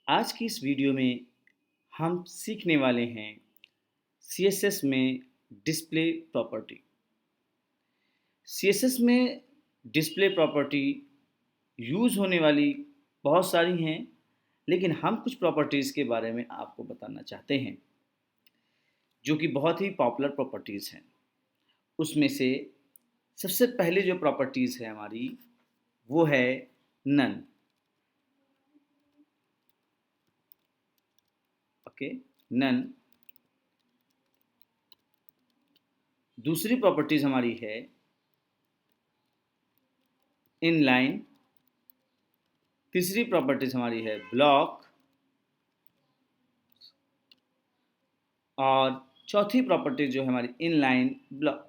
आज की इस वीडियो में हम सीखने वाले हैं सीएसएस में डिस्प्ले प्रॉपर्टी। सीएसएस में डिस्प्ले प्रॉपर्टी यूज़ होने वाली बहुत सारी हैं, लेकिन हम कुछ प्रॉपर्टीज़ के बारे में आपको बताना चाहते हैं जो कि बहुत ही पॉपुलर प्रॉपर्टीज़ हैं। उसमें से सबसे पहले जो प्रॉपर्टीज़ है हमारी वो है नन। Okay, none. दूसरी प्रॉपर्टीज़ हमारी है इनलाइन। तीसरी प्रॉपर्टीज हमारी है ब्लॉक। और चौथी प्रॉपर्टीज जो है हमारी इनलाइन ब्लॉक।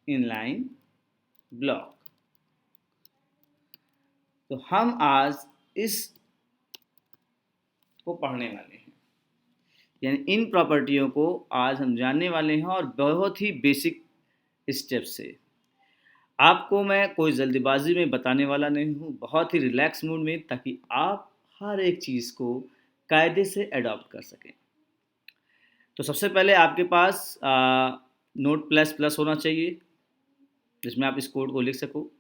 Inline block. तो हम आज इस को पढ़ने वाले हैं, यानी इन प्रॉपर्टियों को आज हम जानने वाले हैं और बहुत ही बेसिक स्टेप से। आपको मैं कोई जल्दबाजी में बताने वाला नहीं हूँ, बहुत ही रिलैक्स मूड में, ताकि आप हर एक चीज़ को कायदे से अडॉप्ट कर सकें। तो सबसे पहले आपके पास नोट प्लस प्लस होना चाहिए जिसमें आप इस कोड को लिख सको,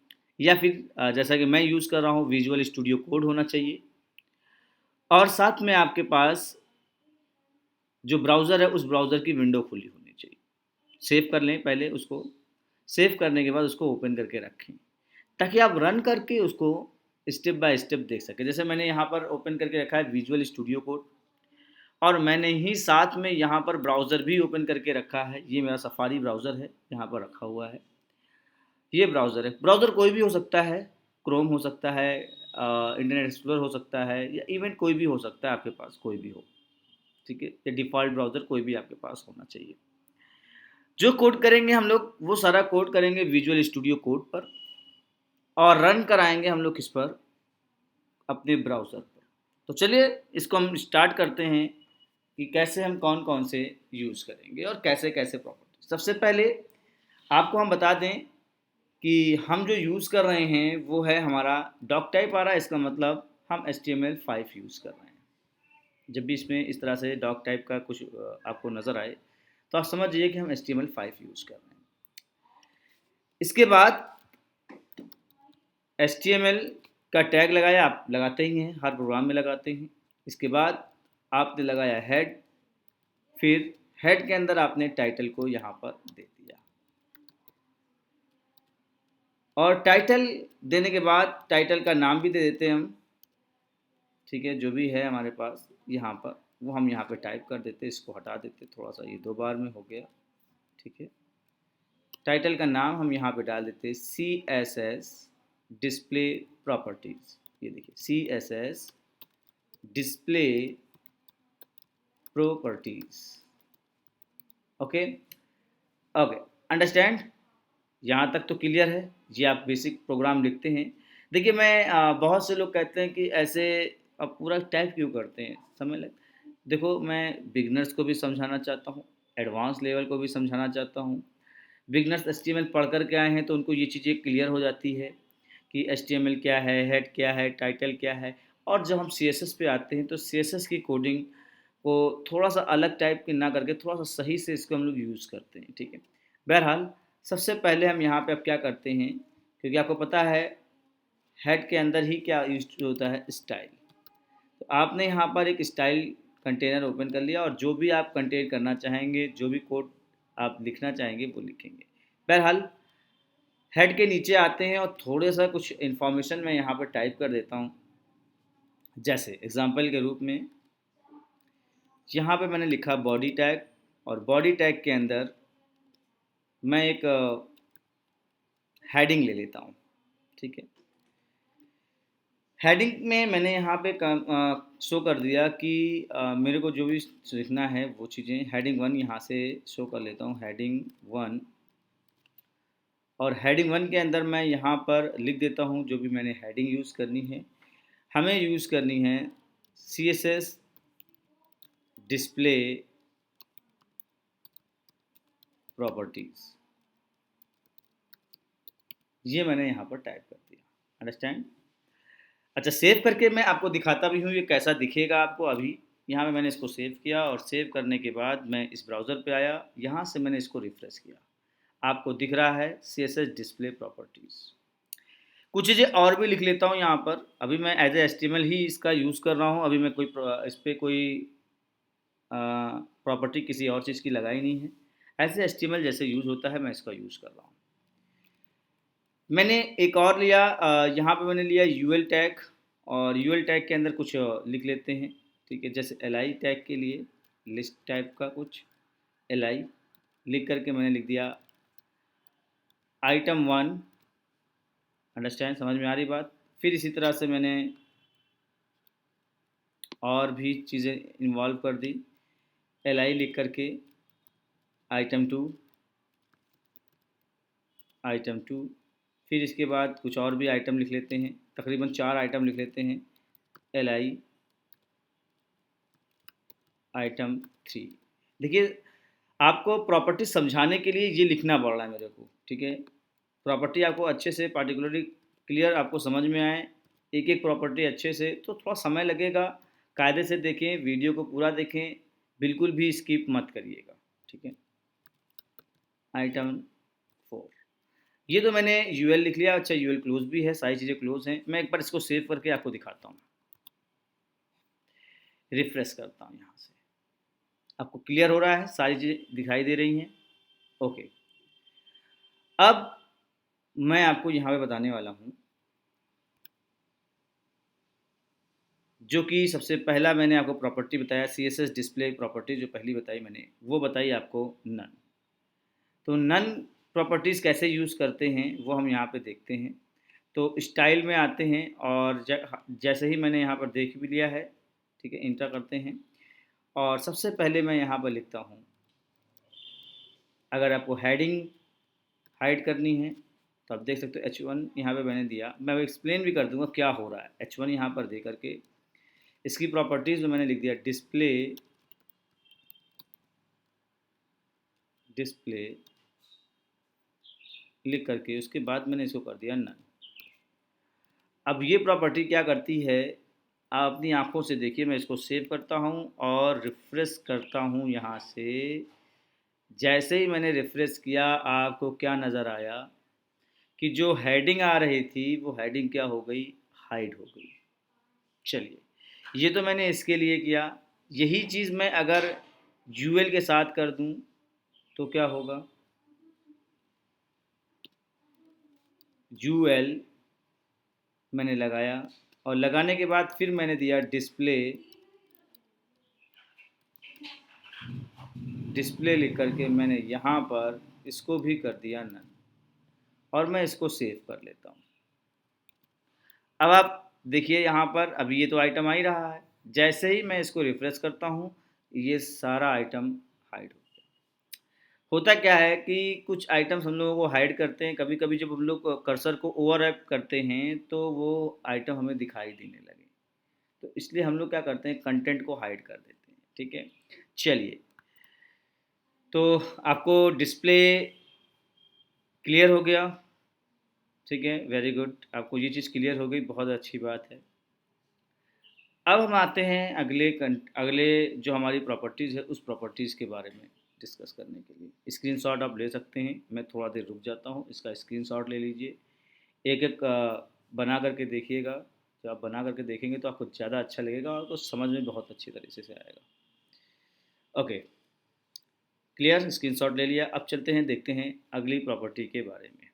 या फिर जैसा कि मैं यूज़ कर रहा हूँ विजुअल स्टूडियो कोड होना चाहिए। और साथ में आपके पास जो ब्राउज़र है उस ब्राउज़र की विंडो खुली होनी चाहिए। सेव कर लें पहले उसको। सेव करने के बाद उसको ओपन करके रखें ताकि आप रन करके उसको स्टेप बाय स्टेप देख सकें। जैसे मैंने यहाँ पर ओपन करके रखा है विजुअल स्टूडियो कोड, और मैंने ही साथ में यहाँ पर ब्राउज़र भी ओपन करके रखा है। ये मेरा सफारी ब्राउज़र है, यहाँ पर रखा हुआ है। ये ब्राउज़र है। ब्राउज़र कोई भी हो सकता है, क्रोम हो सकता है, इंटरनेट एक्सप्लोरर हो सकता है, या इवन कोई भी हो सकता है, आपके पास कोई भी हो। ठीक है, या डिफ़ॉल्ट ब्राउज़र कोई भी आपके पास होना चाहिए। जो कोड करेंगे हम लोग वो सारा कोड करेंगे विजुअल स्टूडियो कोड पर, और रन कराएंगे हम लोग किस पर, अपने ब्राउज़र पर। तो चलिए इसको हम स्टार्ट करते हैं कि कैसे हम कौन कौन से यूज़ करेंगे और कैसे कैसे प्रॉपर्टी। सबसे पहले आपको हम बता दें कि हम जो यूज़ कर रहे हैं वो है हमारा डॉक टाइप आ रहा है। इसका मतलब हम HTML5 यूज़ कर रहे हैं। जब भी इसमें इस तरह से डॉक टाइप का कुछ आपको नज़र आए तो आप समझ जाइए कि हम HTML5 यूज़ कर रहे हैं। इसके बाद HTML का टैग लगाया, आप लगाते ही हैं, हर प्रोग्राम में लगाते हैं। इसके बाद आपने लगाया हेड, फिर हेड के अंदर आपने टाइटल को यहाँ पर दे दिया, और टाइटल देने के बाद टाइटल का नाम भी दे देते हैं हम। ठीक है, जो भी है हमारे पास यहाँ पर वो हम यहाँ पे टाइप कर देते। इसको हटा देते, थोड़ा सा ये 2 बार में हो गया। ठीक है, टाइटल का नाम हम यहाँ पे डाल देते CSS डिस्प्ले प्रॉपर्टीज़। ये देखिए CSS display properties. Okay okay, understand? यहाँ तक तो क्लियर है। ये आप बेसिक प्रोग्राम लिखते हैं। देखिए मैं बहुत से लोग कहते हैं कि ऐसे अब पूरा टाइप क्यों करते हैं, समझ लग। देखो मैं बिगनर्स को भी समझाना चाहता हूँ, एडवांस लेवल को भी समझाना चाहता हूँ। बिगनर्स HTML पढ़ कर के आए हैं तो उनको ये चीज़ें क्लियर हो जाती है कि HTML क्या है, हेड क्या है, टाइटल क्या है। और जब हम CSS पे आते हैं तो CSS की कोडिंग को थोड़ा सा अलग टाइप की ना करके थोड़ा सा सही से इसको हम लोग यूज़ करते हैं। ठीक है, बहरहाल सबसे पहले हम यहाँ पे अब क्या करते हैं, क्योंकि आपको पता है हेड के अंदर ही क्या यूज होता है, स्टाइल। तो आपने यहाँ पर एक स्टाइल कंटेनर ओपन कर लिया, और जो भी आप कंटेन करना चाहेंगे, जो भी कोड आप लिखना चाहेंगे वो लिखेंगे। बहरहाल हेड के नीचे आते हैं और थोड़े सा कुछ इन्फॉर्मेशन मैं यहाँ पर टाइप कर देता हूँ। जैसे एग्जांपल के रूप में यहाँ पे मैंने लिखा बॉडी टैग, और बॉडी टैग के अंदर मैं एक हेडिंग ले लेता हूँ। ठीक है, हेडिंग में मैंने यहाँ पे शो कर दिया कि मेरे को जो भी लिखना है वो चीज़ें। हेडिंग 1 यहाँ से शो कर लेता हूँ, हेडिंग 1। और हेडिंग 1 के अंदर मैं यहाँ पर लिख देता हूँ जो भी मैंने हेडिंग यूज़ करनी है। हमें यूज़ करनी है CSS डिस्प्ले प्रॉपर्टीज़। ये मैंने यहाँ पर टाइप कर दिया, अंडरस्टैंड? अच्छा, सेव करके मैं आपको दिखाता भी हूँ ये कैसा दिखेगा आपको। अभी यहाँ पे मैंने इसको सेव किया और सेव करने के बाद मैं इस ब्राउज़र पे आया, यहाँ से मैंने इसको रिफ्रेश किया। आपको दिख रहा है सीएसएस डिस्प्ले प्रॉपर्टीज़। कुछ चीज़ें और भी लिख लेता हूँ यहाँ पर। अभी मैं एज ए एचटीएमएल ही इसका यूज़ कर रहा हूँ। अभी मैं इस पे कोई प्रॉपर्टी किसी और चीज़ की लगाई नहीं है। एज ए एचटीएमएल जैसे यूज़ होता है मैं इसका यूज़ कर रहा हूँ। मैंने एक और लिया, यहाँ पे मैंने लिया यूएल टैग, और यूएल टैग के अंदर कुछ लिख लेते हैं। ठीक है, जैसे एलआई टैग के लिए लिस्ट टाइप का कुछ एलआई लिख करके मैंने लिख दिया आइटम 1। अंडरस्टैंड, समझ में आ रही बात। फिर इसी तरह से मैंने और भी चीज़ें इन्वॉल्व कर दी, एलआई लिख करके आइटम 2, आइटम 2। फिर इसके बाद कुछ और भी आइटम लिख लेते हैं, तकरीबन 4 आइटम लिख लेते हैं, एलआई आइटम 3। देखिए, आपको प्रॉपर्टी समझाने के लिए ये लिखना पड़ रहा है मेरे को। ठीक है, प्रॉपर्टी आपको अच्छे से पार्टिकुलरली क्लियर आपको समझ में आए, एक एक प्रॉपर्टी अच्छे से, तो थोड़ा समय लगेगा। कायदे से देखें, वीडियो को पूरा देखें, बिल्कुल भी स्किप मत करिएगा। ठीक है, आइटम 4, ये तो मैंने यूएल लिख लिया। अच्छा, यूएल क्लोज भी है, सारी चीज़ें क्लोज हैं। मैं एक बार इसको सेव करके आपको दिखाता हूँ, रिफ्रेश करता हूँ यहाँ से। आपको क्लियर हो रहा है, सारी चीज़ें दिखाई दे रही हैं। ओके, अब मैं आपको यहाँ पे बताने वाला हूँ, जो कि सबसे पहला मैंने आपको प्रॉपर्टी बताया, C S S display property जो पहली बताई मैंने, वो बताई आपको नन। तो नन प्रॉपर्टीज़ कैसे यूज़ करते हैं वो हम यहाँ पे देखते हैं। तो स्टाइल में आते हैं, और जैसे ही मैंने यहाँ पर देख भी लिया है, ठीक है, इंटर करते हैं। और सबसे पहले मैं यहाँ पर लिखता हूँ, अगर आपको हेडिंग हाइड करनी है तो आप देख सकते हो H1 यहाँ पे मैंने दिया। मैं एक्सप्लेन भी कर दूंगा क्या हो रहा है। H1 यहाँ पर दे करके इसकी प्रॉपर्टीज़ में मैंने लिख दिया डिस्प्ले, डिस्प्ले लिख करके उसके बाद मैंने इसको कर दिया नन। अब ये प्रॉपर्टी क्या करती है, आप अपनी आँखों से देखिए। मैं इसको सेव करता हूँ और रिफ़्रेश करता हूँ यहाँ से। जैसे ही मैंने रिफ़्रेश किया, आपको क्या नज़र आया कि जो हेडिंग आ रही थी वो हेडिंग क्या हो गई, हाइड हो गई। चलिए, ये तो मैंने इसके लिए किया। यही चीज़ मैं अगर यूएल के साथ कर दूं तो क्या होगा, यूएल मैंने लगाया, और लगाने के बाद फिर मैंने दिया डिस्प्ले, डिस्प्ले लिख करके मैंने यहाँ पर इसको भी कर दिया नन, और मैं इसको सेव कर लेता हूँ। अब आप देखिए यहाँ पर, अभी ये तो आइटम आ ही रहा है। जैसे ही मैं इसको रिफ्रेश करता हूँ, ये सारा आइटम हाइड हो गया। होता क्या है कि कुछ आइटम्स हम लोगों को हाइड करते हैं, कभी कभी जब हम लोग कर्सर को ओवरलैप करते हैं तो वो आइटम हमें दिखाई देने लगे, तो इसलिए हम लोग क्या करते हैं, कंटेंट को हाइड कर देते हैं। ठीक है, चलिए, तो आपको डिस्प्ले क्लियर हो गया। ठीक है, वेरी गुड, आपको ये चीज़ क्लियर हो गई, बहुत अच्छी बात है। अब हम आते हैं अगले जो हमारी प्रॉपर्टीज़ है उस प्रॉपर्टीज़ के बारे में डिस्कस करने के लिए। स्क्रीनशॉट आप ले सकते हैं, मैं थोड़ा देर रुक जाता हूँ, इसका स्क्रीनशॉट ले लीजिए। एक एक बना करके देखिएगा। जब आप बना करके देखेंगे तो आपको ज़्यादा अच्छा लगेगा और आपको समझ में बहुत अच्छी तरीके से आएगा। ओके, क्लियर, स्क्रीनशॉट ले लिया। अब चलते हैं, देखते हैं अगली प्रॉपर्टी के बारे में।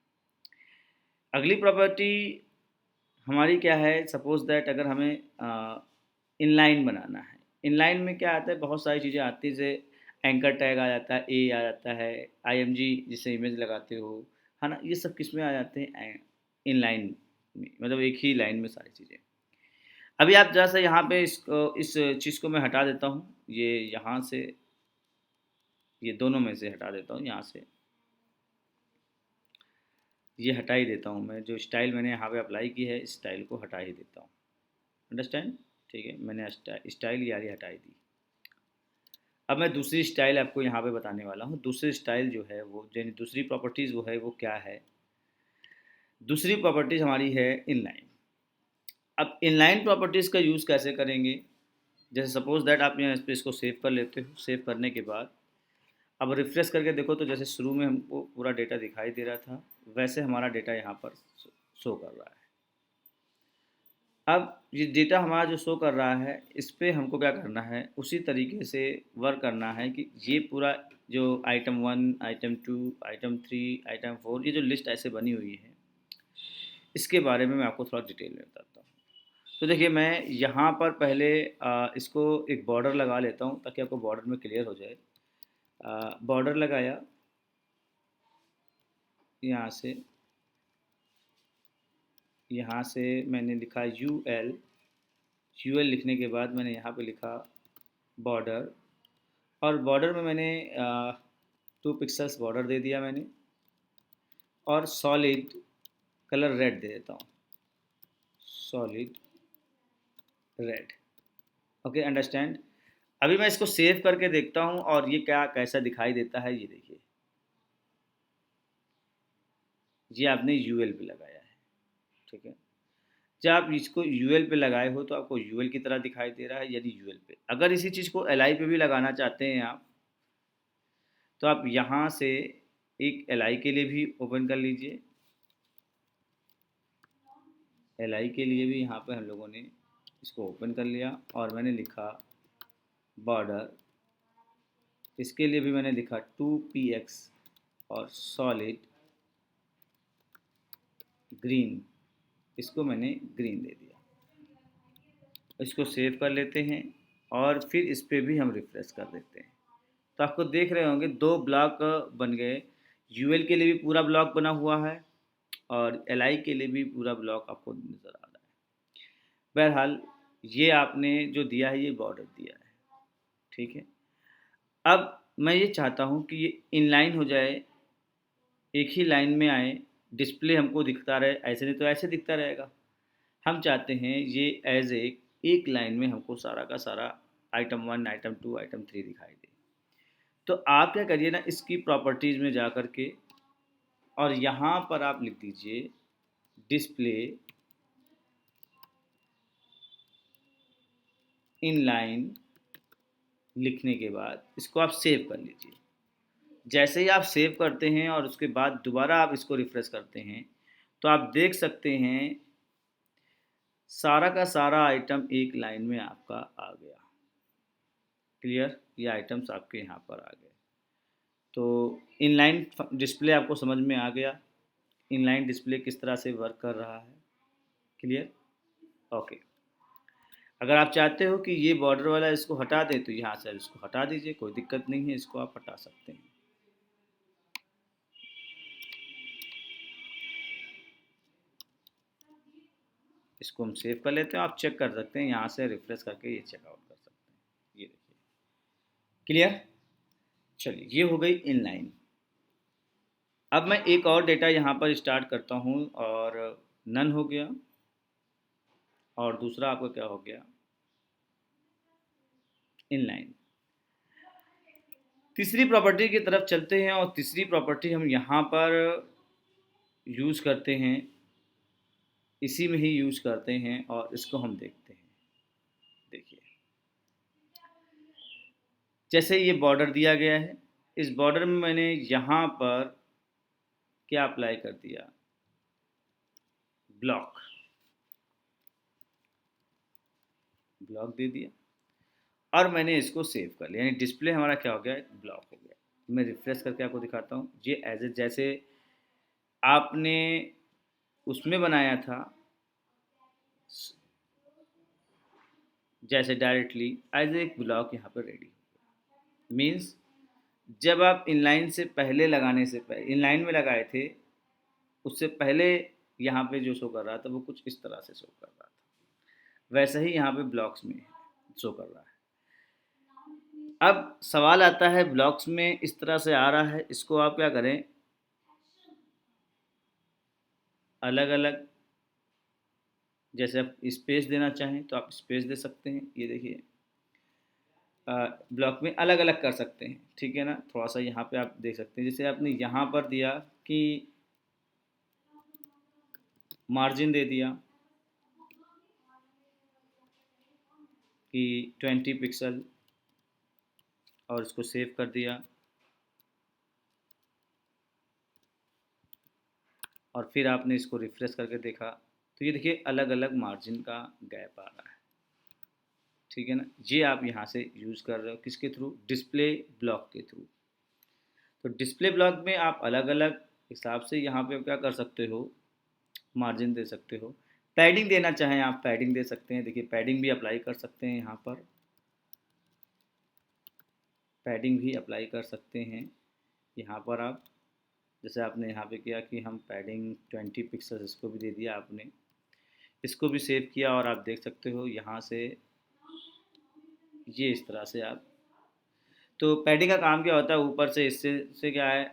अगली प्रॉपर्टी हमारी क्या है, सपोज दैट अगर हमें इनलाइन बनाना है। इनलाइन में क्या आता है, बहुत सारी चीज़ें आती है, जैसे एंकर टैग आ जाता है, ए आ जाता है, आईएमजी जिससे इमेज लगाते हो, है ना, ये सब किस में आ जाते हैं, इनलाइन में, मतलब एक ही लाइन में सारी चीज़ें। अभी आप जैसे यहाँ पे इस चीज़ को मैं हटा देता हूँ, ये यहाँ से, ये दोनों में से हटा देता हूँ, यहाँ से ये हटा ही देता हूँ मैं। जो स्टाइल मैंने यहाँ पे अप्लाई की है, इस स्टाइल को हटा ही देता हूँ। अंडरस्टैंड, ठीक है, मैंने स्टाइल यारी हटाई दी। अब मैं दूसरी स्टाइल आपको यहाँ पे बताने वाला हूँ। दूसरी स्टाइल जो है वो, यानी दूसरी प्रॉपर्टीज़ वो है, वो क्या है, दूसरी प्रॉपर्टीज़ हमारी है इनलाइन। अब इनलाइन प्रॉपर्टीज़ का यूज़ कैसे करेंगे? जैसे सपोज़ दैट आप यहाँ स्पेस को सेव कर लेते हो, सेव करने के बाद अब रिफ्रेश करके देखो तो जैसे शुरू में हमको पूरा डेटा दिखाई दे रहा था, वैसे हमारा डेटा यहाँ पर शो कर रहा है। अब ये डेटा हमारा जो शो कर रहा है, इस पे हमको क्या करना है, उसी तरीके से वर्क करना है कि ये पूरा जो आइटम 1, आइटम 2, आइटम 3, आइटम 4 ये जो लिस्ट ऐसे बनी हुई है, इसके बारे में मैं आपको थोड़ा डिटेल में बताता हूँ। तो देखिए मैं यहाँ पर पहले इसको एक बॉर्डर लगा लेता हूँ ताकि आपको बॉर्डर में क्लियर हो जाए। बॉर्डर लगाया यहाँ से, मैंने लिखा यूएल लिखने के बाद मैंने यहाँ पे लिखा बॉर्डर, और बॉर्डर में मैंने 2 पिक्सल्स बॉर्डर दे दिया मैंने, और सॉलिड कलर रेड दे देता हूँ, सॉलिड रेड। Okay, understand. अभी मैं इसको सेव करके देखता हूँ और ये क्या कैसा दिखाई देता है, ये देखिए। ये आपने यूएल पे लगाया है, ठीक है। जब आप इसको यूएल पे लगाए हो तो आपको यूएल की तरह दिखाई दे रहा है, यानी यूएल पे। अगर इसी चीज़ को एलआई पे भी लगाना चाहते हैं आप, तो आप यहाँ से एक एलआई के लिए भी ओपन कर लीजिए। एलआई के लिए भी यहाँ पे हम लोगों ने इसको ओपन कर लिया और मैंने लिखा बॉर्डर। इसके लिए भी मैंने लिखा 2px और सॉलिड ग्रीन, इसको मैंने ग्रीन दे दिया। इसको सेव कर लेते हैं और फिर इस पर भी हम रिफ्रेश कर देते हैं। तो आपको देख रहे होंगे 2 ब्लॉक बन गए। यूएल के लिए भी पूरा ब्लॉक बना हुआ है और एलआई के लिए भी पूरा ब्लॉक आपको नज़र आ रहा है। बहरहाल ये आपने जो दिया है, ये बॉर्डर दिया है, ठीक है। अब मैं ये चाहता हूँ कि ये इनलाइन हो जाए, एक ही लाइन में आए, डिस्प्ले हमको दिखता रहे, ऐसे नहीं तो ऐसे दिखता रहेगा। हम चाहते हैं ये एज एक लाइन में हमको सारा का सारा आइटम 1, आइटम 2, आइटम 3 दिखाई दे। तो आप क्या करिए ना, इसकी प्रॉपर्टीज़ में जा कर के और यहाँ पर आप लिख दीजिए डिस्प्ले इनलाइन। लिखने के बाद इसको आप सेव कर लीजिए। जैसे ही आप सेव करते हैं और उसके बाद दोबारा आप इसको रिफ्रेश करते हैं, तो आप देख सकते हैं सारा का सारा आइटम एक लाइन में आपका आ गया। क्लियर, ये आइटम्स आपके यहाँ पर आ गए। तो इनलाइन डिस्प्ले आपको समझ में आ गया, इनलाइन डिस्प्ले किस तरह से वर्क कर रहा है। Clear, okay. अगर आप चाहते हो कि ये बॉर्डर वाला इसको हटा दें तो यहाँ से इसको हटा दीजिए, कोई दिक्कत नहीं है, इसको आप हटा सकते हैं। इसको हम सेव कर लेते हैं, आप चेक कर सकते हैं, यहाँ से रिफ्रेश करके ये चेकआउट कर सकते हैं। ये देखिए, क्लियर। चलिए, ये हो गई इनलाइन। अब मैं एक और डेटा यहाँ पर स्टार्ट करता हूँ और नन हो गया, और दूसरा आपका क्या हो गया, इनलाइन। तीसरी प्रॉपर्टी की तरफ चलते हैं और तीसरी प्रॉपर्टी हम यहाँ पर यूज़ करते हैं, इसी में ही यूज़ करते हैं और इसको हम देखते हैं। देखिए, जैसे ये बॉर्डर दिया गया है, इस बॉर्डर में मैंने यहाँ पर क्या अप्लाई कर दिया, ब्लॉक दे दिया और मैंने इसको सेव कर लिया, यानी डिस्प्ले हमारा क्या हो गया, ब्लॉक हो गया। मैं रिफ्रेश करके आपको दिखाता हूँ। ये जैसे आपने उसमें बनाया था, जैसे डायरेक्टली एज एक ब्लॉक यहाँ पर रेडी मीन्स जब आप इनलाइन से पहले लगाने से पहले इनलाइन में लगाए थे, उससे पहले यहाँ पे जो शो कर रहा था वो कुछ इस तरह से शो कर रहा था, वैसे ही यहाँ पे ब्लॉक्स में शो कर रहा है। अब सवाल आता है, ब्लॉक्स में इस तरह से आ रहा है, इसको आप क्या करें, अलग अलग, जैसे आप स्पेस देना चाहें तो आप स्पेस दे सकते हैं। ये देखिए, ब्लॉक में अलग अलग कर सकते हैं, ठीक है ना। थोड़ा सा यहाँ पे आप देख सकते हैं, जैसे आपने यहाँ पर दिया कि मार्जिन दे दिया, कि 20 पिक्सल और इसको सेव कर दिया, और फिर आपने इसको रिफ्रेश करके देखा तो ये देखिए अलग अलग मार्जिन का गैप आ रहा है, ठीक है ना। ये आप यहाँ से यूज़ कर रहे हो किसके थ्रू, डिस्प्ले ब्लॉक के थ्रू। तो डिस्प्ले ब्लॉक में आप अलग अलग हिसाब से यहाँ पे क्या कर सकते हो, मार्जिन दे सकते हो। पैडिंग देना चाहें आप पैडिंग दे सकते हैं, देखिए पैडिंग भी अप्लाई कर सकते हैं, यहाँ पर पैडिंग भी अप्लाई कर सकते हैं। यहाँ पर आप जैसे आपने यहाँ पे किया कि हम पैडिंग 20 पिक्सल इसको भी दे दिया आपने, इसको भी सेव किया, और आप देख सकते हो यहाँ से ये इस तरह से आप, तो पैडिंग का काम क्या होता है, ऊपर से इससे से क्या है,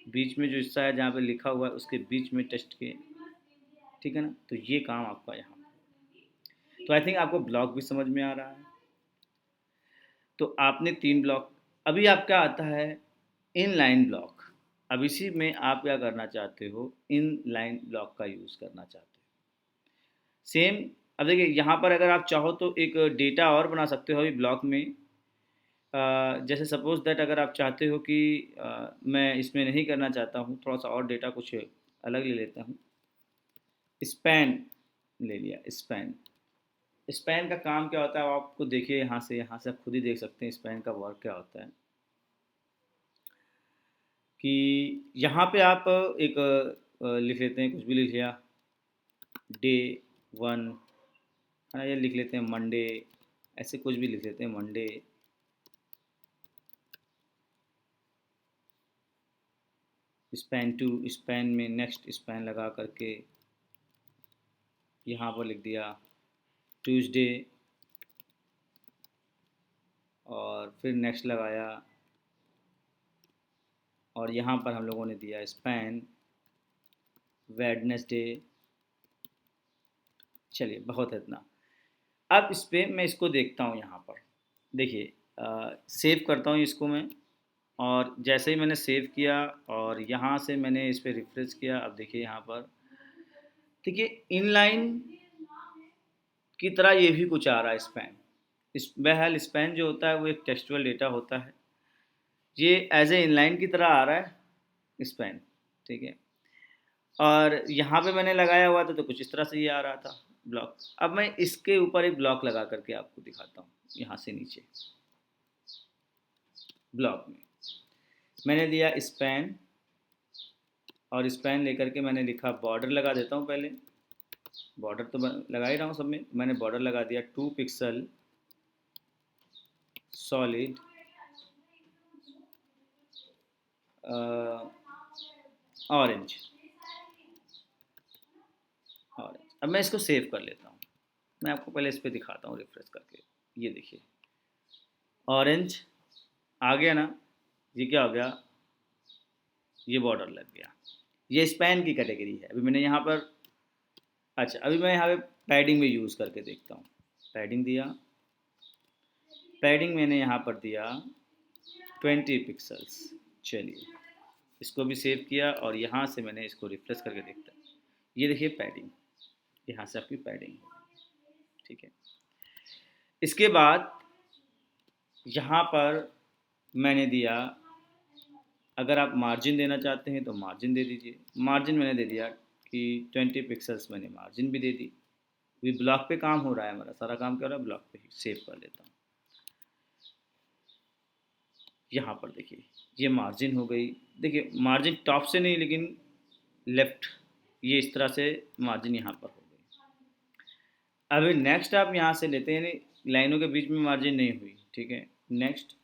बीच में जो हिस्सा है जहाँ पे लिखा हुआ है उसके बीच में टेस्ट के, ठीक है ना। तो ये काम आपका यहाँ, तो आई थिंक आपको ब्लॉक भी समझ में आ रहा है। तो आपने 3 ब्लॉक, अभी आपका आता है इन लाइन ब्लॉक। अब इसी में आप क्या करना चाहते हो, इन लाइन ब्लॉक का यूज़ करना चाहते हो। सेम, अब देखिए यहाँ पर अगर आप चाहो तो एक डेटा और बना सकते हो अभी ब्लॉक में। जैसे सपोज दैट अगर आप चाहते हो कि मैं इसमें नहीं करना चाहता हूँ, थोड़ा सा और डेटा कुछ अलग ले लेता हूँ, स्पैन ले लिया। स्पैन, स्पैन का काम क्या होता है आपको देखिए, यहाँ से आप खुद ही देख सकते हैं स्पैन का वर्क क्या होता है। कि यहाँ पे आप एक लिख लेते हैं, कुछ भी लिख लिया, डे 1 है ना, ये लिख लेते हैं मंडे, ऐसे कुछ भी लिख लेते हैं मंडे। स्पैन 2, स्पैन में नेक्स्ट स्पैन लगा करके यहाँ पर लिख दिया ट्यूसडे, और फिर नेक्स्ट लगाया, और यहाँ पर हम लोगों ने दिया स्पैन वेडनेसडे। चलिए बहुत है इतना। अब इस पर मैं इसको देखता हूँ, यहाँ पर देखिए सेव करता हूँ इसको मैं, और जैसे ही मैंने सेव किया और यहाँ से मैंने इस पर रिफ्रेश किया, अब देखिए यहाँ पर देखिए इनलाइन की तरह ये भी कुछ आ रहा है स्पैन। इस बहरहाल स्पैन जो होता है वो एक टेक्सचुअल डेटा होता है, ये एज ए इनलाइन की तरह आ रहा है स्पैन, ठीक है। और यहाँ पे मैंने लगाया हुआ था तो कुछ इस तरह से ये आ रहा था ब्लॉक। अब मैं इसके ऊपर एक ब्लॉक लगा करके आपको दिखाता हूँ, यहाँ से नीचे ब्लॉक में मैंने दिया स्पैन, और स्पैन लेकर के मैंने लिखा बॉर्डर लगा देता हूँ पहले, बॉर्डर तो लगा ही रहा हूँ सब में, मैंने बॉर्डर लगा दिया 2 पिक्सल सॉलिड ऑरेंज। अब मैं इसको सेव कर लेता हूँ, मैं आपको पहले इस पर दिखाता हूँ रिफ्रेश करके। ये देखिए ऑरेंज आ गया ना, ये क्या हो गया, ये बॉर्डर लग गया, ये स्पैन की कैटेगरी है। अभी मैंने यहाँ पर, अच्छा अभी मैं यहाँ पे पैडिंग में यूज़ करके देखता हूँ। पैडिंग दिया, पैडिंग मैंने यहाँ पर दिया 20 पिक्सल्स। चलिए इसको भी सेव किया, और यहाँ से मैंने इसको रिफ्रेश करके देखता हूँ, ये देखिए पैडिंग, यहाँ से आपकी पैडिंग, ठीक है। इसके बाद यहाँ पर मैंने दिया, अगर आप मार्जिन देना चाहते हैं तो मार्जिन दे दीजिए। मार्जिन मैंने दे दिया कि 20 पिक्सल्स, मैंने मार्जिन भी दे दी। अभी ब्लॉक पे काम हो रहा है, हमारा सारा काम क्या हो रहा है ब्लॉक पे ही। सेव कर लेता हूँ, यहाँ पर देखिए ये मार्जिन हो गई। देखिए मार्जिन टॉप से नहीं लेकिन लेफ्ट, ये इस तरह से मार्जिन यहाँ पर हो गई। अभी नेक्स्ट आप यहाँ से लेते हैं, लाइनों के बीच में मार्जिन नहीं हुई, ठीक है। नेक्स्ट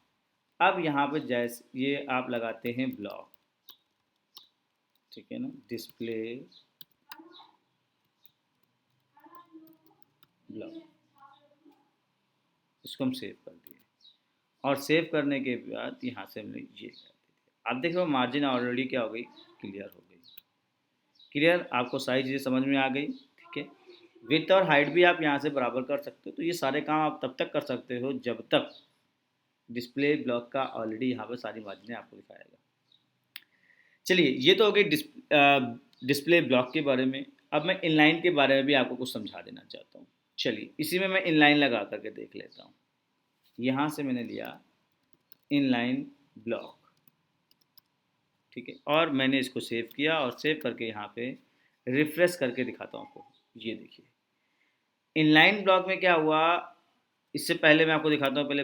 अब यहाँ पे जैसे ये आप लगाते हैं ब्लॉक, ठीक है ना, डिस्प्ले ब्लॉक, इसको हम सेव कर दिए, और सेव करने के बाद यहाँ से हमने ये कर दिया। आप देख रहे हो मार्जिन ऑलरेडी क्या हो गई, क्लियर हो गई। क्लियर, आपको सारी चीज़ें समझ में आ गई, ठीक है। विड्थ और हाइट भी आप यहाँ से बराबर कर सकते हो। तो ये सारे काम आप तब तक कर सकते हो जब तक डिस्प्ले ब्लॉक का ऑलरेडी यहाँ पर सारी मार्जिनें आपको दिखाएगा। चलिए ये तो हो गई डिस्प्ले ब्लॉक के बारे में। अब मैं इनलाइन के बारे में भी आपको कुछ समझा देना चाहता हूँ। चलिए इसी में मैं इनलाइन लगा करके देख लेता हूँ। यहाँ से मैंने लिया इनलाइन ब्लॉक, ठीक है, और मैंने इसको सेव किया और सेव करके यहाँ पे रिफ्रेश करके दिखाता हूँ आपको। ये देखिए इनलाइन ब्लॉक में क्या हुआ, इससे पहले मैं आपको दिखाता हूँ। पहले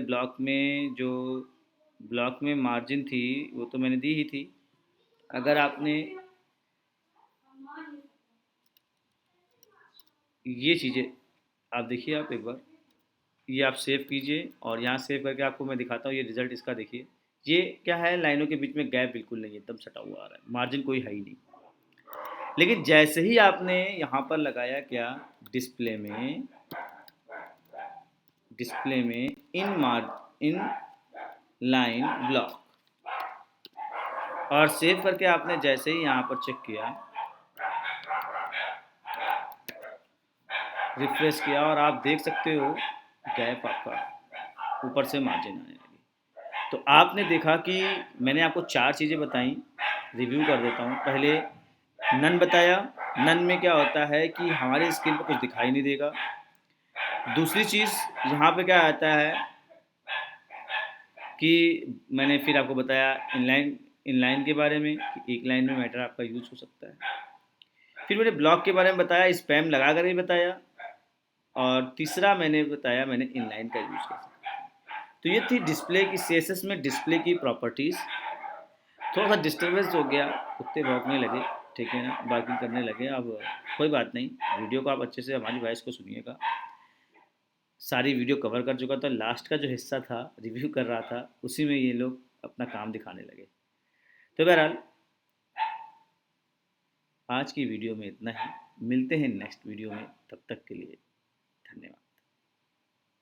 ब्लॉक में मार्जिन थी वो तो मैंने दी ही थी। अगर आपने ये चीज़ें आप देखिए, आप एक बार ये आप सेव कीजिए और यहाँ सेव करके आपको मैं दिखाता हूँ। ये रिज़ल्ट इसका देखिए, ये क्या है, लाइनों के बीच में गैप बिल्कुल नहीं है, एकदम सटा हुआ आ रहा है, मार्जिन कोई है ही नहीं। लेकिन जैसे ही आपने यहाँ पर लगाया क्या, डिस्प्ले में इन लाइन ब्लॉक और सेव करके आपने जैसे ही यहाँ पर चेक किया, रिफ्रेश किया, और आप देख सकते हो गैप आपका ऊपर से मार्जिन आने लगी। तो आपने देखा कि मैंने आपको 4 चीज़ें बताई, रिव्यू कर देता हूँ। पहले नन बताया, नन में क्या होता है कि हमारे स्क्रीन पर कुछ दिखाई नहीं देगा। दूसरी चीज़ यहाँ पे क्या आता है कि मैंने फिर आपको बताया इनलाइन के बारे में कि एक लाइन में मैटर आपका यूज़ हो सकता है। फिर मैंने ब्लॉक के बारे में बताया, स्पैम लगा कर ही बताया, और तीसरा मैंने बताया मैंने इनलाइन का यूज़ कर सकता है। तो ये थी डिस्प्ले की, CSS में डिस्प्ले की प्रॉपर्टीज़। थोड़ा सा डिस्टर्बेंस हो गया, कुत्ते भौंकने लगे, ठीक है ना, बार्किंग करने लगे। अब कोई बात नहीं, वीडियो को आप अच्छे से हमारी वॉइस को सुनिएगा। सारी वीडियो कवर कर चुका था, लास्ट का जो हिस्सा था रिव्यू कर रहा था, उसी में ये लोग अपना काम दिखाने लगे। तो बहरहाल आज की वीडियो में इतना ही, मिलते हैं नेक्स्ट वीडियो में, तब तक के लिए धन्यवाद।